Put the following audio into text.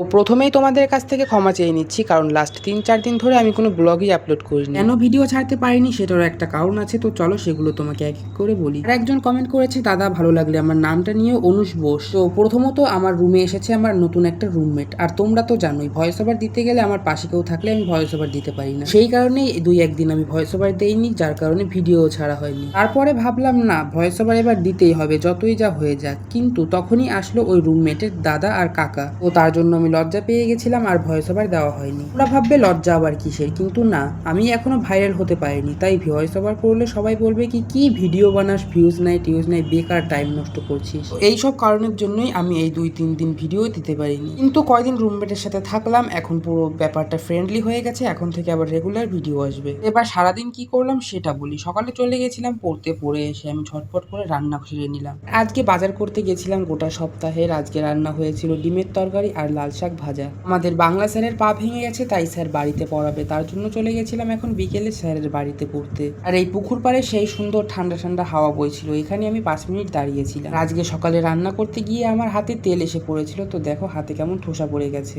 ও প্রথমেই তোমাদের কাছ থেকে ক্ষমা চেয়ে নিচ্ছি, কারণ লাস্ট ৩-৪ দিন ধরে আমি কোনো ব্লগই আপলোড করিনি। কেন ভিডিও ছাড়তে পারিনি সেটারও একটা কারণ আছে, তো চলো সেগুলো তোমাকে এক এক করে বলি। আর একজন কমেন্ট করেছে, দাদা ভালো লাগলে আমার নামটা নিয়ে অনুষ বোস। তো প্রথমত আমার রুমে এসেছে আমার নতুন একটা রুমমেট, আর তোমরা তো জানোই ভয়েস ওভার দিতে গেলে আমার পাশে কেউ থাকলে আমি ভয়েস ওভার দিতে পারি না। সেই কারণেই ২-১ দিন আমি ভয়েস ওভার দেইনি, যার কারণে ভিডিও ছাড়া হয়নি। তারপরে ভাবলাম না, ভয়েস ওভার এবার দিতেই হবে যতই যা হয়ে যাক। কিন্তু তখনই আসলো ওই রুমমেটের দাদা আর কাকা, ও তার জন্য আমি লজ্জা পেয়ে গেছিলাম আর ভয়েস ওভার দেওয়া হয়নি। ওরা ভাববে লজ্জা আবার কিসের, কিন্তু না, আমি এখনো ভাইরাল হতে পারিনি, তাই ভয়েস ওভার করলে সবাই বলবে কি ভিডিও বানাস, ভিউজ নাই টিউজ নাই, বেকার টাইম নষ্ট করছিস। এইসব কারণের জন্যই আমি এই ২-৩ দিন ভিডিও দিতে পারিনি। কিন্তু কয়দিন রুমমেটের সাথে থাকলাম, এখন পুরো ব্যাপারটা ফ্রেন্ডলি হয়ে গেছে, এখন থেকে আবার রেগুলার ভিডিও আসবে। এবার সারাদিন কি করলাম সেটা বলি। সকালে চলে গেছিলাম পড়তে, পড়ে এসে আমি ঝটপট করে রান্না সেরে নিলাম। আজকে বাজার করতে গেছিলাম গোটা সপ্তাহের। আজকে রান্না হয়েছিল ডিমের তরকারি আর লাল শাক ভাজা। আমাদের বাংলা স্যারের পা ভেঙে গেছে, তাই স্যার বাড়িতে পড়াবে, তার জন্য চলে গেছিলাম এখন বিকেলে স্যারের বাড়িতে পড়তে। আর এই পুকুর পাড়ে সেই সুন্দর ঠান্ডা ঠান্ডা হাওয়া বইছিল, এখানে আমি ৫ মিনিট দাঁড়িয়েছিলাম। আজকে সকালে রান্না করতে গিয়ে আমার হাতে তেল এসে পড়েছিল, তো দেখো হাতে কেমন ঠোসা পড়ে গেছে।